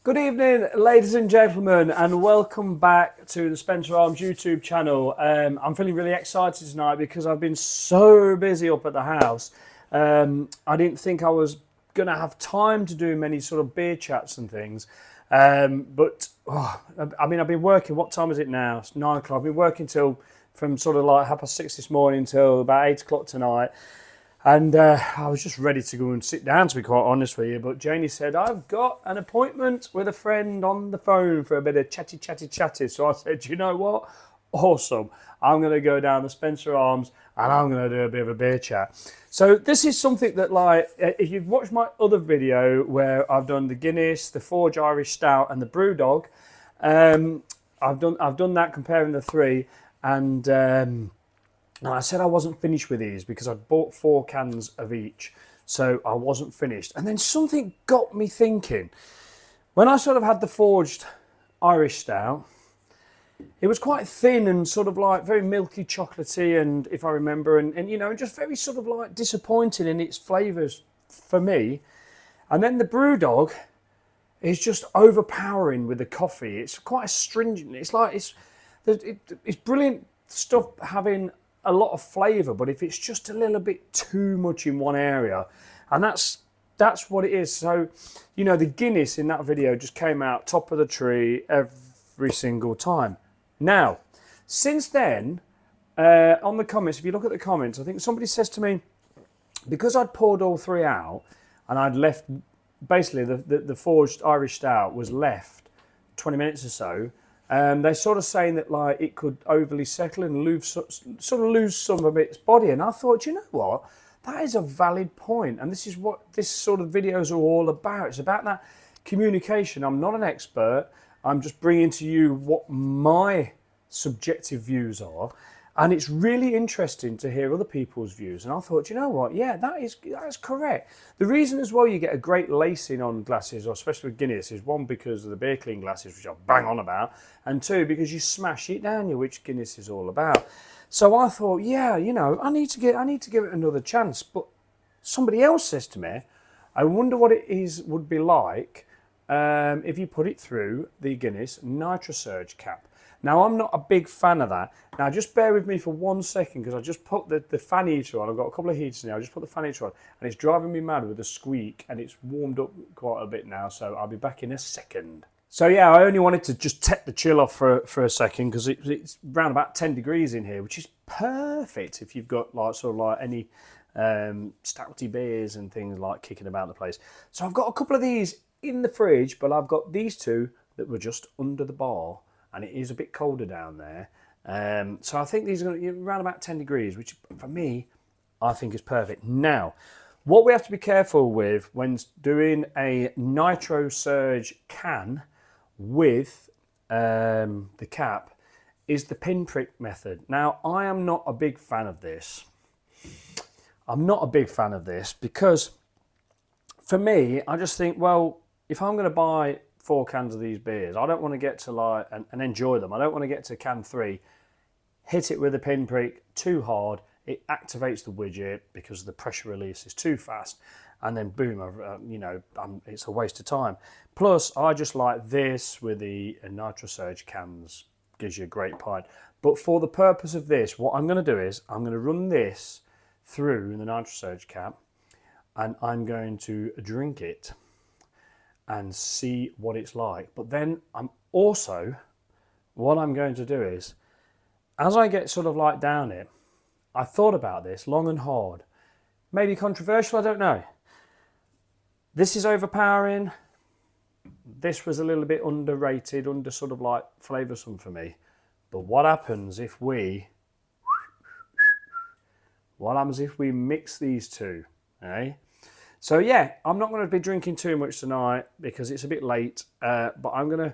Good evening, ladies and gentlemen, and welcome back to the Spencer Arms YouTube channel. I'm feeling really excited tonight because I've been so busy up at the house. I didn't think I was going to have time to do many sort of beer chats and things. I mean, I've been working, what time is it now? It's 9 o'clock. I've been working from sort of like 6:30 this morning till about 8 o'clock tonight. And I was just ready to go and sit down, to be quite honest with you. But Janie said, I've got an appointment with a friend on the phone for a bit of chatty. So I said, you know what? Awesome. I'm going to go down the Spencer Arms and I'm going to do a bit of a beer chat. So this is something that, like, if you've watched my other video where I've done the Guinness, the Forged Iris Stout and the Brewdog, I've done that comparing the three. And I said I wasn't finished with these because I'd bought 4 cans of each, so I wasn't finished. And then something got me thinking. When I sort of had the Forged Irish Stout, it was quite thin and sort of like very milky chocolatey, and if I remember, and you know, just very sort of like disappointing in its flavours for me. And then the Brewdog is just overpowering with the coffee. It's quite astringent. It's like it's brilliant stuff having a lot of flavour, but if it's just a little bit too much in one area, and that's what it is. So, you know, the Guinness in that video just came out top of the tree every single time. Now, since then, on the comments, if you look at the comments, I think somebody says to me, because I'd poured all 3 out and I'd left, basically the Forged Irish Stout was left 20 minutes or so. They're sort of saying that, like, it could overly settle and lose some of its body. And I thought, you know what? That is a valid point. And this is what this sort of videos are all about. It's about that communication. I'm not an expert. I'm just bringing to you what my subjective views are. And it's really interesting to hear other people's views. And I thought, you know what? Yeah, that is correct. The reason as well you get a great lacing on glasses, or especially with Guinness, is 1, because of the beer clean glasses, which I bang on about, and 2, because you smash it down, which Guinness is all about. So I thought, yeah, you know, I need to give it another chance. But somebody else says to me, I wonder what it would be like if you put it through the Guinness NitroSurge Cap. Now, I'm not a big fan of that. Now, just bear with me for 1 second, because I just put the fan heater on. I've got a couple of heaters now. I just put the fan heater on, and it's driving me mad with the squeak, and it's warmed up quite a bit now, so I'll be back in a second. So, yeah, I only wanted to just take the chill off for a second, because it's around about 10 degrees in here, which is perfect if you've got, like, sort of like any stouty beers and things like kicking about the place. So I've got a couple of these in the fridge, but I've got these 2 that were just under the bar, and it is a bit colder down there. So I think these are going to be around about 10 degrees, which for me, I think is perfect. Now, what we have to be careful with when doing a NitroSurge can with the cap is the pinprick method. Now, I am not a big fan of this. I'm not a big fan of this because for me, I just think, well, if I'm going to buy 4 cans of these beers, I don't want to get to like and enjoy them. I don't want to get to can 3, hit it with a pinprick too hard, it activates the widget because the pressure release is too fast, and then boom, it's a waste of time. Plus, I just like this with the NitroSurge cans, gives you a great pint. But for the purpose of this, what I'm going to do is I'm going to run this through the NitroSurge cap, and I'm going to drink it and see what it's like. But then what I'm going to do is, as I get sort of like down it, I thought about this long and hard. Maybe controversial, I don't know. This is overpowering. This was a little bit underrated, under sort of like flavoursome for me. But what happens if we mix these 2, eh? So yeah, I'm not going to be drinking too much tonight because it's a bit late, but I'm going to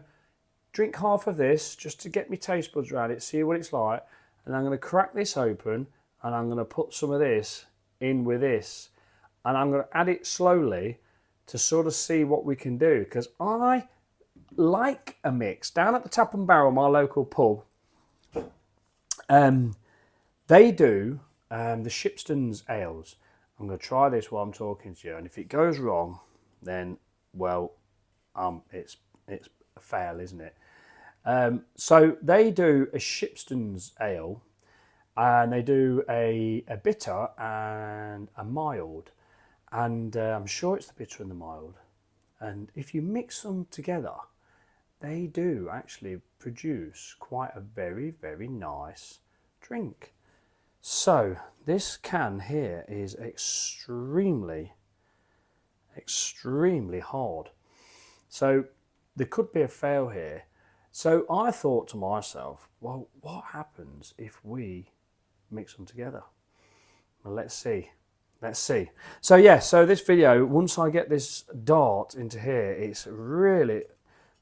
drink half of this just to get my taste buds around it, see what it's like, and I'm going to crack this open and I'm going to put some of this in with this, and I'm going to add it slowly to sort of see what we can do, because I like a mix. Down at the Tap and Barrel, my local pub, they do the Shipston's ales. I'm going to try this while I'm talking to you, and if it goes wrong, then, well, it's it's a fail, isn't it? So they do a Shipston's ale, and they do a bitter and a mild, and I'm sure it's the bitter and the mild. And if you mix them together, they do actually produce quite a very, very nice drink. So this can here is extremely hard. So there could be a fail here. So I thought to myself, well, what happens if we mix them together? Well, let's see. So yeah, so this video, once I get this dart into here, it's really,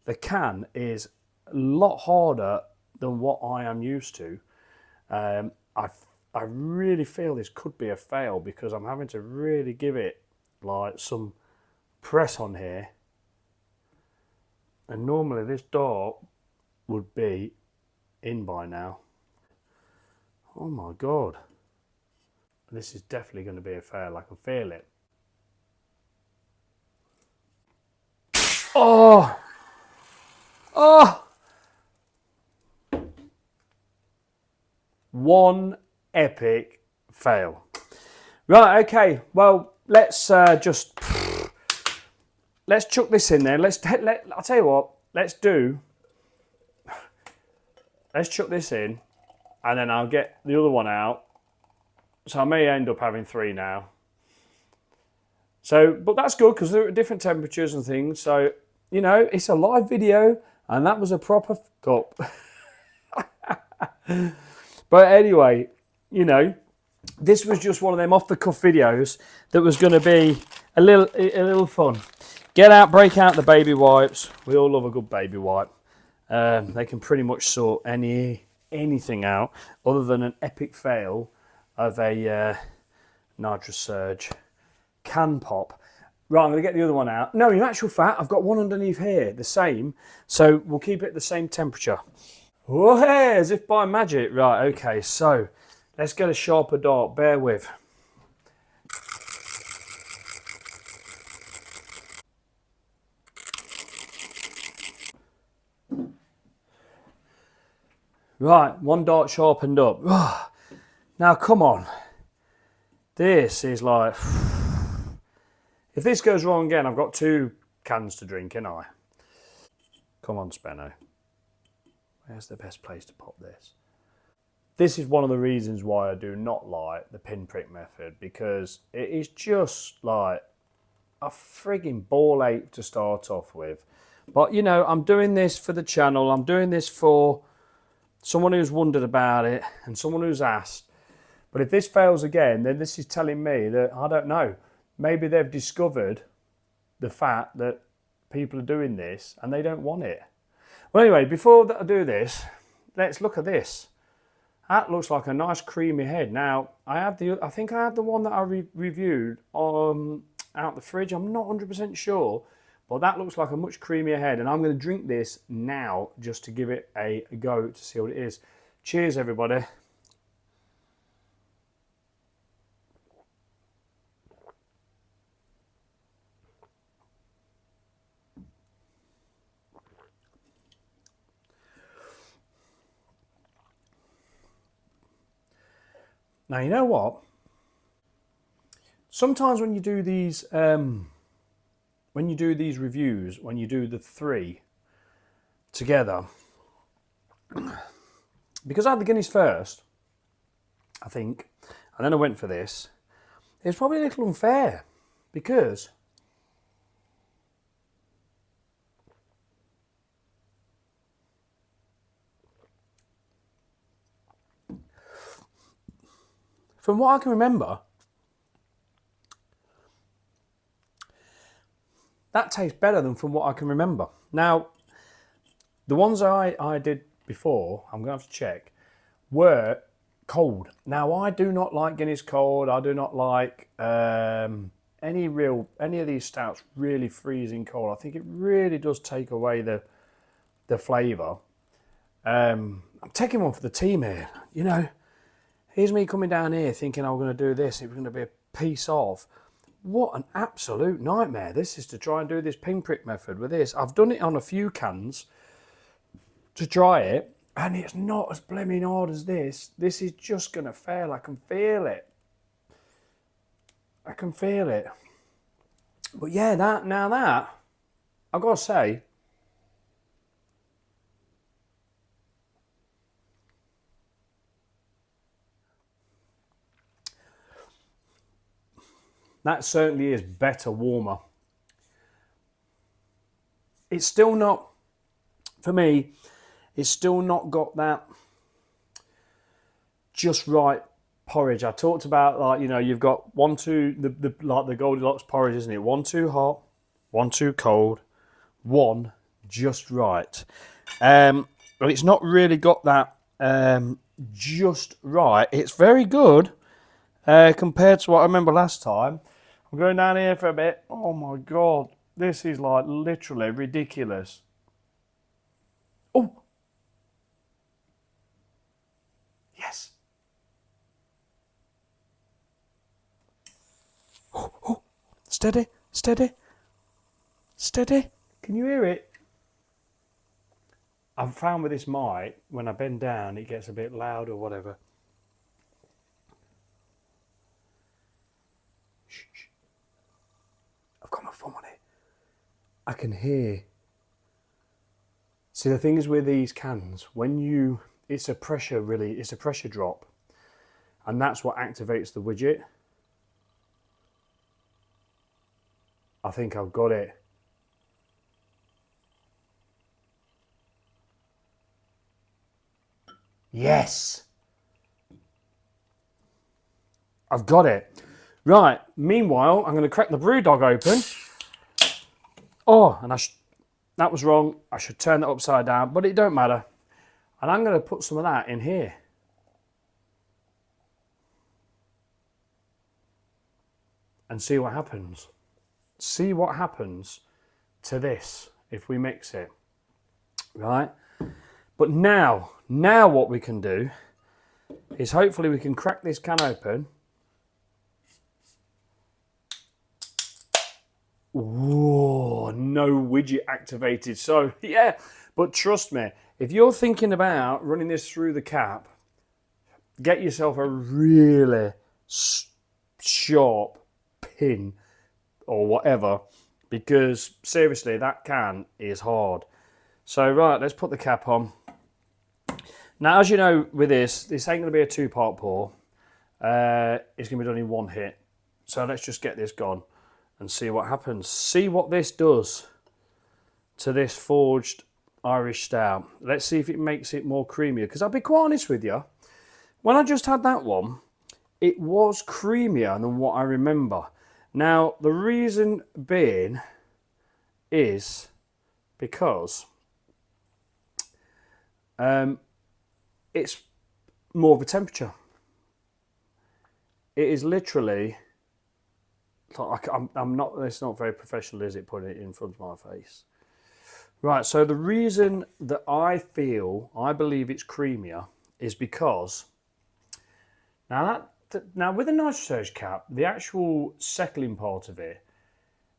the can is a lot harder than what I am used to. I really feel this could be a fail because I'm having to really give it like some press on here. And normally this dart would be in by now. Oh my God. This is definitely going to be a fail. I can feel it. Oh! Oh! One epic fail. Right, okay. Well, let's just... Let's chuck this in there. I'll tell you what. Let's chuck this in, and then I'll get the other one out. So I may end up having 3 now. So, but that's good because they're at different temperatures and things. So, you know, it's a live video, and that was a proper cup. But anyway, you know, this was just one of them off-the-cuff videos that was going to be a little fun. Get out, break out the baby wipes. We all love a good baby wipe. They can pretty much sort anything out other than an epic fail of a NitroSurge can pop. Right, I'm going to get the other one out. No, in actual fact, I've got one underneath here, the same. So we'll keep it the same temperature. Oh, hey, as if by magic. Right, okay, so let's get a sharper dart. Bear with. Right, one dart sharpened up. Now, come on. This is like... If this goes wrong again, I've got 2 cans to drink, ain't I? Come on, Spenno. Where's the best place to pop this? This is one of the reasons why I do not like the pinprick method, because it is just like a frigging ball ache to start off with. But, you know, I'm doing this for the channel. I'm doing this for someone who's wondered about it and someone who's asked. But if this fails again, then this is telling me that, I don't know, maybe they've discovered the fact that people are doing this and they don't want it. Well, anyway, before I do this, let's look at this. That looks like a nice creamy head. Now, I think I had the one that I reviewed out the fridge. I'm not 100% sure, but that looks like a much creamier head. And I'm going to drink this now just to give it a go to see what it is. Cheers, everybody. Now, you know what? Sometimes when you do these reviews, when you do the 3 together, because I had the Guinness first, I think, and then I went for this, it's probably a little unfair because from what I can remember, that tastes better than from what I can remember. Now, the ones I did before, I'm going to have to check, were cold. Now, I do not like Guinness cold. I do not like any of these stouts really freezing cold. I think it really does take away the flavour. I'm taking one for the team here, you know. Here's me coming down here thinking I'm going to do this. It was going to be a piece of. What an absolute nightmare this is to try and do this pinprick method with this. I've done it on a few cans to try it, and it's not as blimmin' hard as this. This is just going to fail. I can feel it. I can feel it. But yeah, that I've got to say, that certainly is better warmer. It's still not, for me, it's still not got that just right porridge. I talked about, like, you know, you've got one, two, like the Goldilocks porridge, isn't it? 1 too hot, 1 too cold, 1 just right. But it's not really got that just right. It's very good compared to what I remember last time. I'm going down here for a bit. Oh my God, this is like literally ridiculous. Oh, yes. Oh, oh. Steady, steady, steady. Can you hear it? I've found with this mic, when I bend down, it gets a bit loud or whatever. Shh, shh. I've got my thumb on it. I can hear. See, the thing is with these cans, when it's a pressure drop, and that's what activates the widget. I think I've got it. Yes. I've got it. Right, meanwhile, I'm going to crack the Brewdog open. Oh, and that was wrong. I should turn that upside down, but it don't matter. And I'm going to put some of that in here. And see what happens. See what happens to this if we mix it. Right? But now what we can do is hopefully we can crack this can open. Whoa, no widget activated. So yeah, but trust me, if you're thinking about running this through the cap, get yourself a really sharp pin or whatever, because seriously, that can is hard. So right, let's put the cap on. Now, as you know, with this ain't going to be a 2-part pour. It's going to be done in 1 hit. So let's just get this gone and see what happens. See what this does to this Forged Irish Stout. Let's see if it makes it more creamier. Because I'll be quite honest with you, when I just had that one, it was creamier than what I remember. Now, the reason being is because it's more of a temperature. It is literally, I'm not, it's not very professional, is it, putting it in front of my face? Right, so the reason that I believe it's creamier is because, now with the NitroSurge cap, the actual settling part of it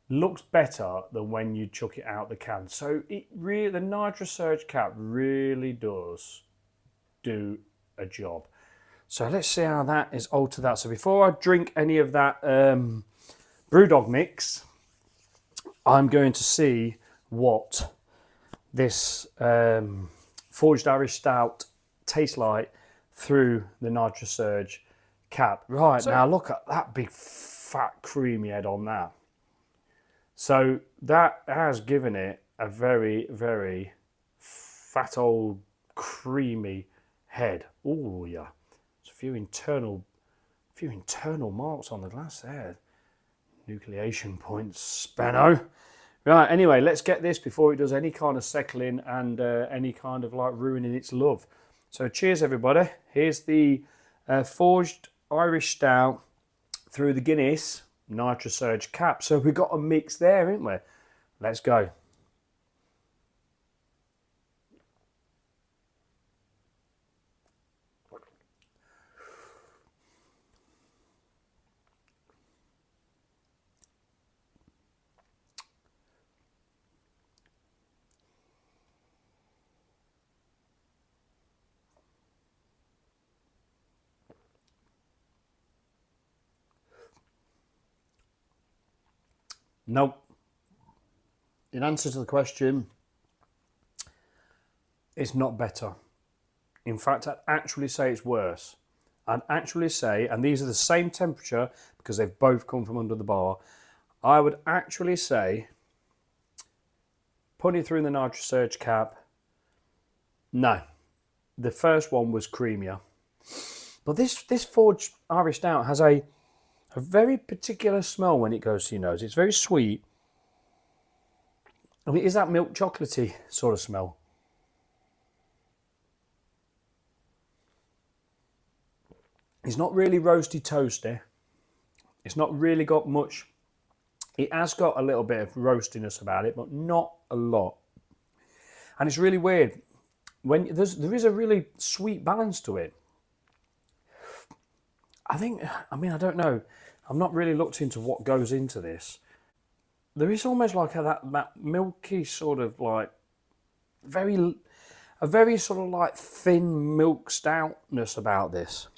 looks better than when you chuck it out the can. So the NitroSurge cap really does do a job. So let's see how that is altered that. So before I drink any of that Brewdog mix, I'm going to see what this Forged Irish Stout tastes like through the NitroSurge cap. Right, so now look at that big fat creamy head on that. So that has given it a very, very fat old creamy head. Oh yeah, there's a few internal marks on the glass there. Nucleation points, Spanno. Right, anyway, let's get this before it does any kind of settling and any kind of like ruining its love. So cheers everybody. Here's the Forged Irish Stout through the Guinness NitroSurge cap. So we've got a mix there, haven't we? Let's go. Nope. In answer to the question, it's not better. In fact, I'd actually say it's worse. I'd actually say, and these are the same temperature because they've both come from under the bar, I would actually say, putting it through the NitroSurge cap, no. The first one was creamier. But this Forged Iris Stout has a very particular smell when it goes to your nose. It's very sweet. And it is that milk chocolatey sort of smell. It's not really roasty toasty. It's not really got much. It has got a little bit of roastiness about it, but not a lot. And it's really weird. When there is a really sweet balance to it. I don't know. I've not really looked into what goes into this. There is almost like that milky sort of like a very sort of like thin milk stoutness about this.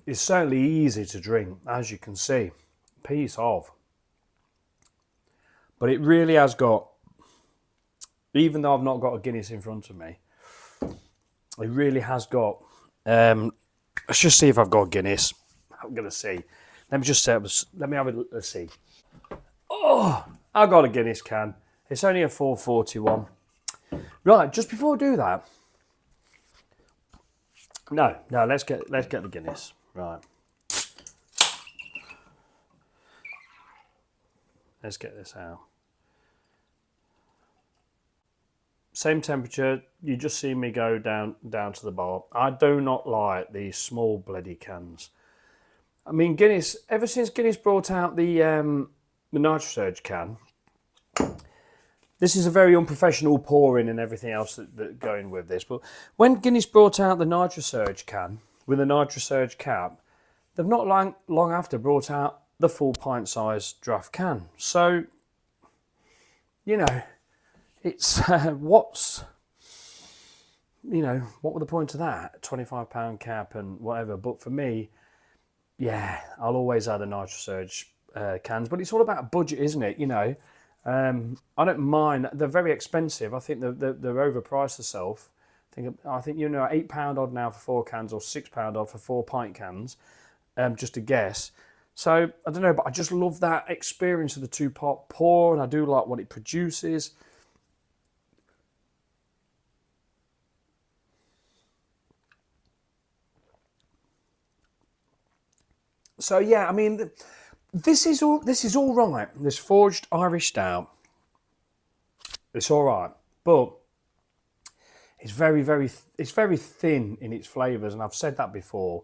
It's certainly easy to drink, as you can see. Piece of. But it really has got, even though I've not got a Guinness in front of me, it really has got, let's just see if I've got a Guinness. I'm going to see. Let me have a see. Oh, I got a Guinness can. It's only a 441. Right, just before I do that, no, let's get the Guinness. Right. Let's get this out. Same temperature. You just see me go down to the bar. I do not like these small bloody cans. I mean, Guinness. Ever since Guinness brought out the NitroSurge can, this is a very unprofessional pouring and everything else that going with this. But when Guinness brought out the NitroSurge can with a NitroSurge cap, they've not long after brought out the full pint-size draft can. So, you know, it's what were the point of that? £25 cap and whatever. But for me, yeah, I'll always have the NitroSurge cans. But it's all about budget, isn't it? You know, I don't mind. They're very expensive. I think they're overpriced themselves. I think £8 odd now for 4 cans or £6 odd for 4 pint cans, just to guess. So I don't know, but I just love that experience of the 2-pot pour, and I do like what it produces. So yeah, I mean, this is all right. This Forged Irish Stout, it's all right, but it's very thin in its flavours, and I've said that before.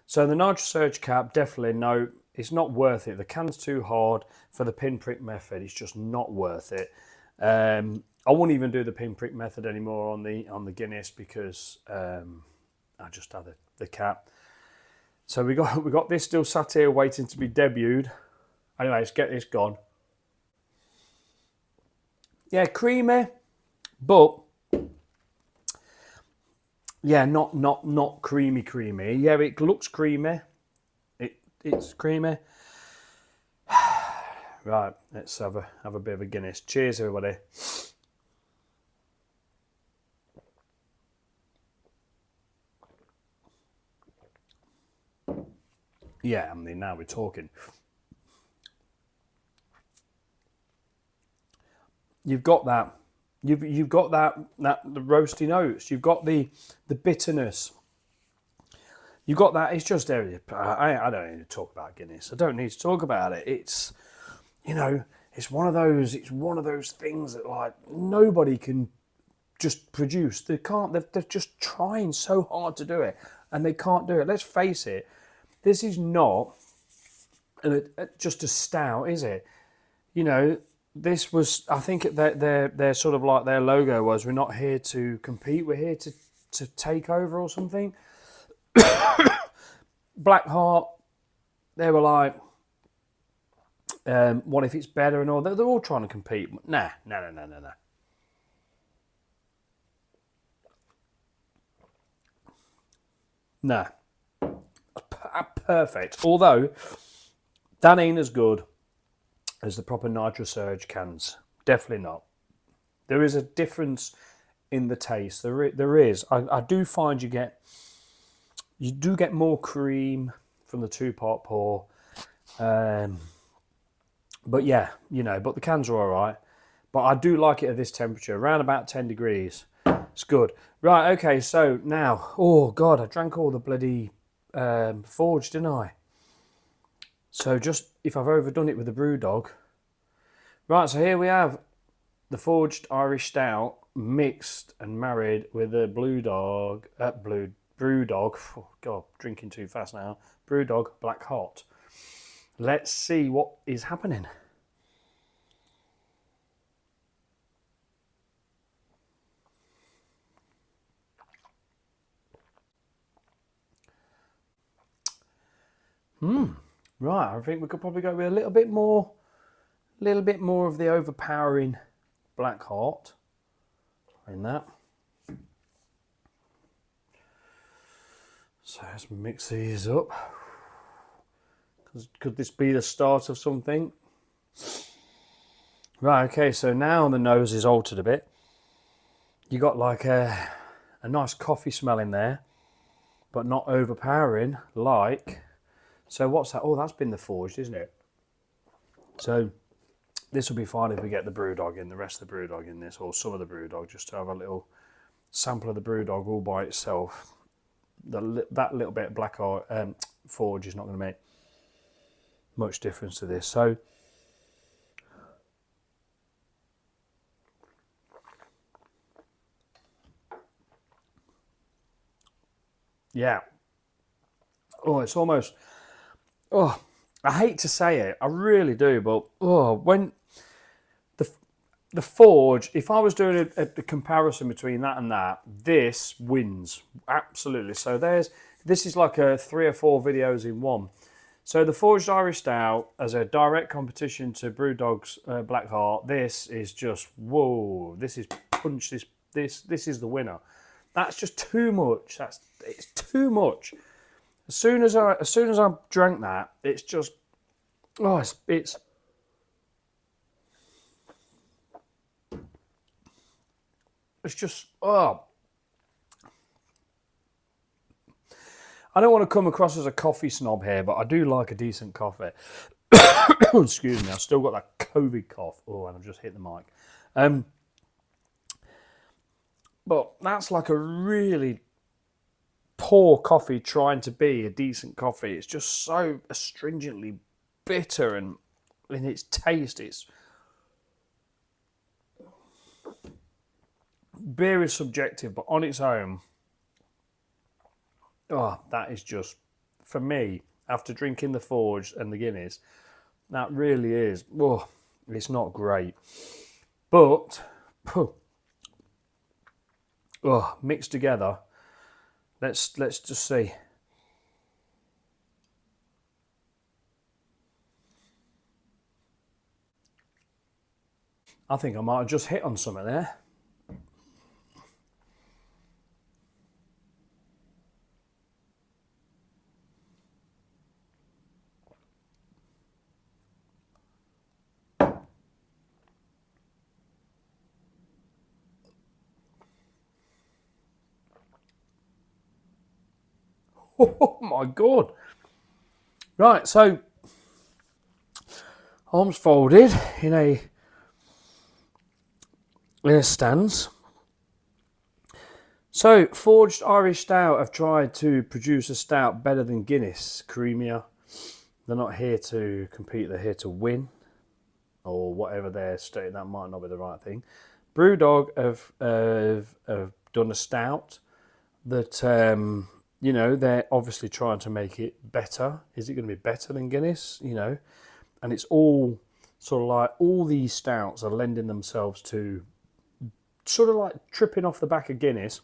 So the NitroSurge cap, definitely no, it's not worth it. The can's too hard for the pinprick method. It's just not worth it. I won't even do the pinprick method anymore on the Guinness because I just had the cap. So we got this still sat here waiting to be debuted. Anyway, let's get this gone. Yeah, creamy, but yeah, not creamy. Yeah, it looks creamy. It's creamy. Right, let's have a bit of a Guinness. Cheers, everybody. Yeah, I mean, now we're talking. You've got that. You've got the roasty notes. You've got the bitterness. You've got that. It's just I don't need to talk about Guinness. I don't need to talk about it. It's it's one of those things that like nobody can just produce. They can't. They're just trying so hard to do it, and they can't do it. Let's face it. This is not just a stout, is it? You know, this was. I think their sort of like their logo was. We're not here to compete. We're here to take over or something. Blackheart, they were like, what if it's better and all? They're all trying to compete. Nah. Nah. perfect. Although, that ain't as good as the proper NitroSurge cans. Definitely not. There is a difference in the taste. There is. I do find you do get more cream from the two-part pour. But yeah, you know, but the cans are all right. But I do like it at this temperature, around about 10 degrees. It's good. Right, okay, so now, oh God, I drank all the bloody Forged, didn't I? So just, if I've overdone it with the Brewdog. Right, so here we have the Forged Irish Stout mixed and married with the Brewdog, oh God, drinking too fast now, Brewdog Black Hot. Let's see what is happening. Right, I think we could probably go with a little bit more of the overpowering Black Hot in that. So let's mix these up. Could this be the start of something? Right, okay, so now the nose is altered a bit. You got like a nice coffee smell in there, but not overpowering like. So what's that? Oh, that's been the Forged, isn't it? So this will be fine if we get the Brewdog in, the rest of the Brewdog in this, or some of the Brewdog, just to have a little sample of the Brewdog all by itself. That little bit of Black Forge is not going to make much difference to this. So yeah. Oh, it's almost, oh, I hate to say it, I really do, but oh, when the Forge, if I was doing a comparison between that and that, this wins absolutely. So this is like a 3 or 4 videos in one. So the Forged Irish Stout as a direct competition to Brewdog's Black Heart, this is just whoa. This is punch. This is the winner. That's just too much. It's too much. As soon as I drank that, it's just oh, it's just oh. I don't want to come across as a coffee snob here, but I do like a decent coffee. Excuse me, I've still got that COVID cough. Oh, and I've just hit the mic. But that's like a really poor coffee trying to be a decent coffee. It's just so astringently bitter, and in its taste, beer is subjective, but on its own, oh, that is just, for me, after drinking the Forged and the Guinness, that really is, oh, it's not great. But, oh, mixed together, let's just see. I think I might have just hit on something there. Oh my God. Right, so arms folded in a stance. So, Forged Irish Stout have tried to produce a stout better than Guinness, creamier. They're not here to compete, they're here to win, or whatever they're stating. That might not be the right thing. Brewdog have done a stout that, you know, they're obviously trying to make it better. Is it going to be better than Guinness? You know, and it's all sort of like, all these stouts are lending themselves to sort of like tripping off the back of Guinness,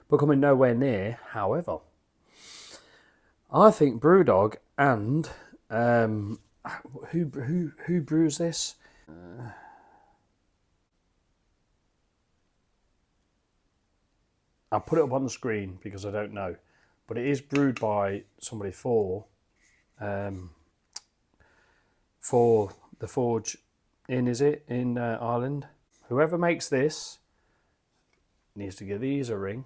but coming nowhere near. However, I think Brewdog and who brews this? I'll put it up on the screen because I don't know. but it is brewed by somebody for the Forge in Ireland. Whoever makes this needs to give these a ring,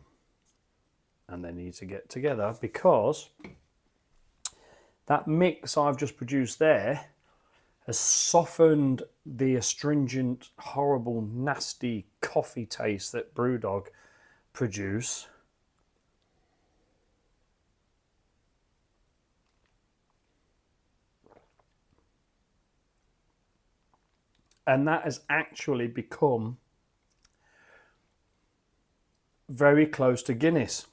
and they need to get together, because that mix I've just produced there has softened the astringent, horrible, nasty coffee taste that Brewdog produce. And that has actually become very close to Guinness.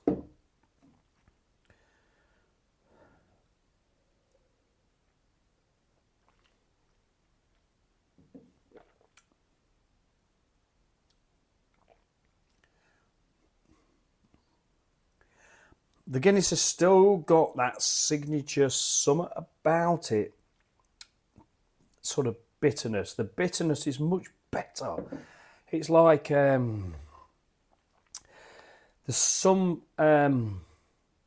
The Guinness has still got that signature something about it, sort of bitterness. The bitterness is much better. It's like there's some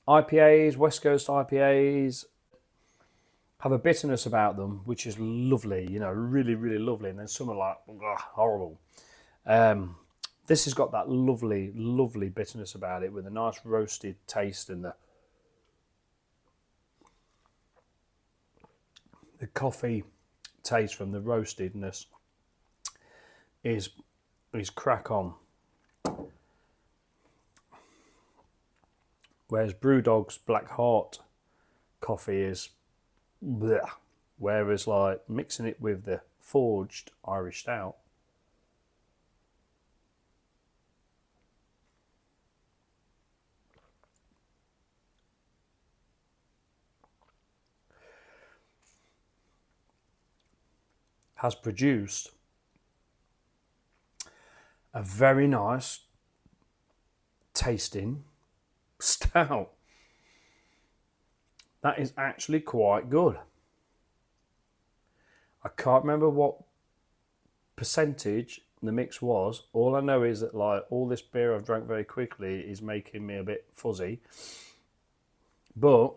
IPAs, West Coast IPAs, have a bitterness about them, which is lovely, you know, really, really lovely. And then some are like, ugh, horrible. This has got that lovely, lovely bitterness about it, with a nice roasted taste, and the coffee taste from the roastedness is crack on. Whereas Brewdog's Black Heart coffee is bleh. Whereas like mixing it with the Forged Irish Stout, has produced a very nice tasting stout. That is actually quite good. I can't remember what percentage the mix was. All I know is that like all this beer I've drank very quickly is making me a bit fuzzy. But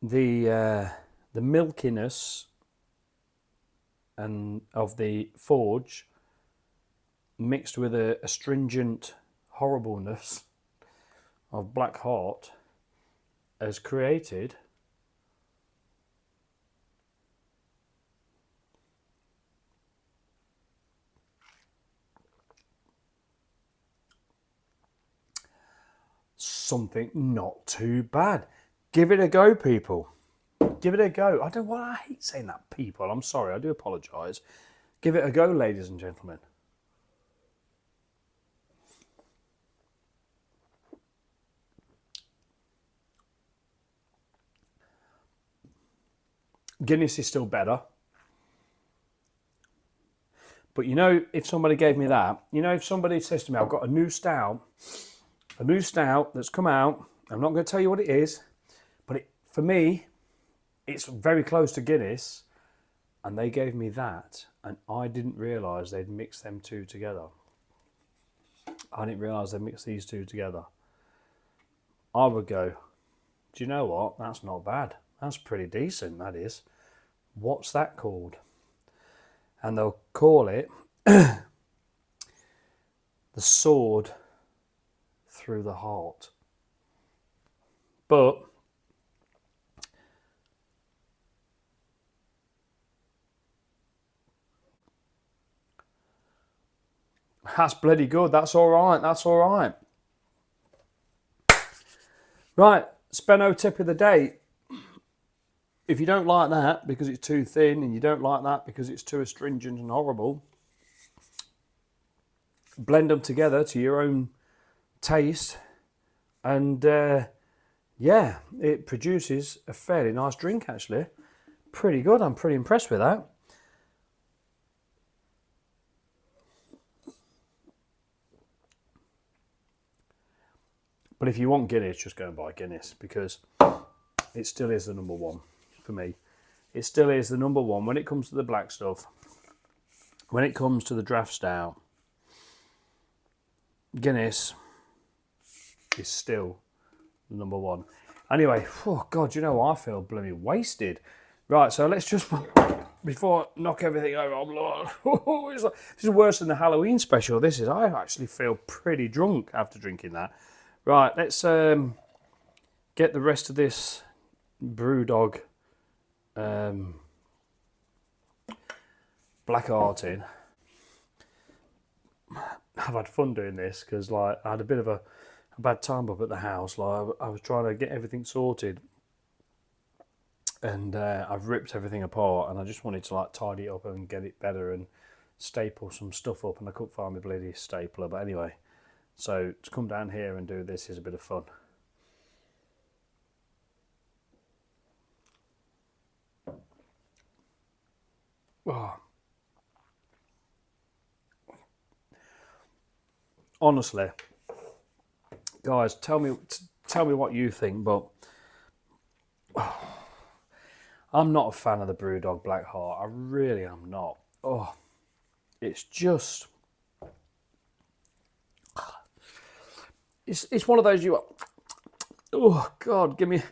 the milkiness and of the Forge mixed with a astringent horribleness of Black Heart has created something not too bad. Give it a go, people. Give it a go. I don't want. I hate saying that, people. I'm sorry. I do apologise. Give it a go, ladies and gentlemen. Guinness is still better. But you know, if somebody gave me that, you know, if somebody says to me, I've got a new stout that's come out, I'm not going to tell you what it is, but for me, it's very close to Guinness, and they gave me that, and I didn't realise they'd mixed them two together. I didn't realise they'd mixed these two together. I would go, do you know what? That's not bad. That's pretty decent, that is. What's that called? And they'll call it the sword through the heart. But that's bloody good. That's all right. That's all right. Right, Spenno tip of the day. If you don't like that because it's too thin, and you don't like that because it's too astringent and horrible, blend them together to your own taste, and yeah, it produces a fairly nice drink, actually. Pretty good. I'm pretty impressed with that. But if you want Guinness, just go and buy Guinness, because it still is the number one for me. It still is the number one when it comes to the black stuff. When it comes to the draft stout, Guinness is still number one. Anyway, oh God, you know I feel bloody wasted. Right, so let's just, before I knock everything over, I'm like, this is worse than the Halloween special. This is, I actually feel pretty drunk after drinking that. Right, let's get the rest of this Brewdog Black Art in. I've had fun doing this because like I had a bit of a bad time up at the house. Like I was trying to get everything sorted, and I've ripped everything apart, and I just wanted to like tidy it up and get it better and staple some stuff up, and I couldn't find my bloody stapler. But anyway, so to come down here and do this is a bit of fun. Oh. Honestly, guys, tell me what you think, but I'm not a fan of the Brewdog Black Heart. I really am not. Oh, it's just, it's one of those oh God, give me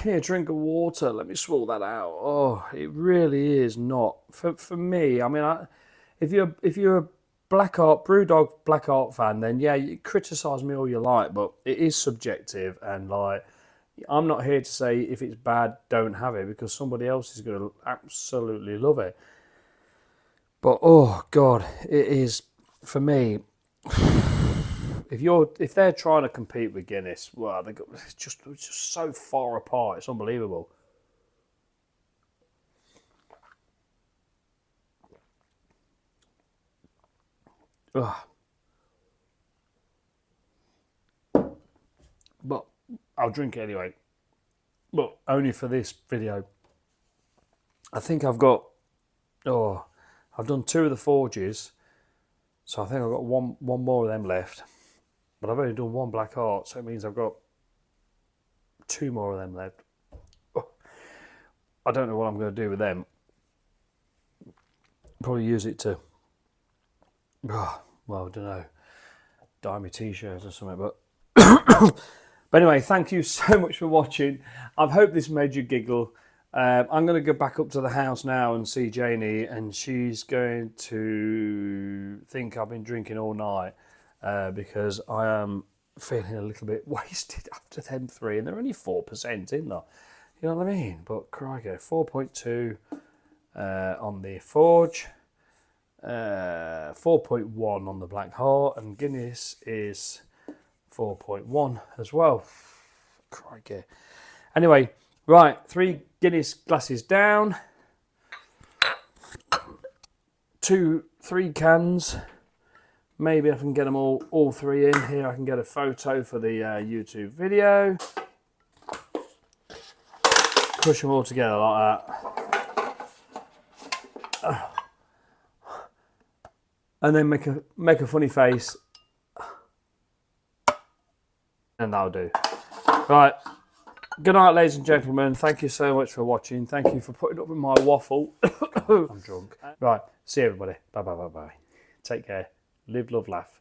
a drink of water. Let me swallow that out. Oh, it really is not for me. I mean, if you're a Brewdog Black Art fan, then yeah, you criticise me all you like, but it is subjective, and like I'm not here to say if it's bad, don't have it, because somebody else is going to absolutely love it. But oh God, it is for me. If they're trying to compete with Guinness, well, it's just so far apart. It's unbelievable. Ugh. But I'll drink it anyway. But only for this video. I think I've got, I've done 2 of the Forges, so I think I've got one more of them left. But I've only done 1 Black Art, so it means I've got 2 more of them left. Oh, I don't know what I'm going to do with them. Probably use it to, well, I don't know, dye my t-shirts or something. But but anyway, thank you so much for watching. I hope this made you giggle. I'm going to go back up to the house now and see Janie, and she's going to think I've been drinking all night because I am feeling a little bit wasted after them 3, and they're only 4% in there. You know what I mean? But crikey, 4.2 on the Forge, 4.1 on the Black Heart, and Guinness is 4.1 as well. Crikey. Anyway, right, 3 Guinness glasses down, 3 cans. Maybe I can get them all 3 in here. I can get a photo for the YouTube video. Push them all together like that. And then make a funny face. And that'll do. Right. Good night, ladies and gentlemen. Thank you so much for watching. Thank you for putting up with my waffle. I'm drunk. Right. See you, everybody. Bye, bye, bye, bye. Take care. Live, love, laugh.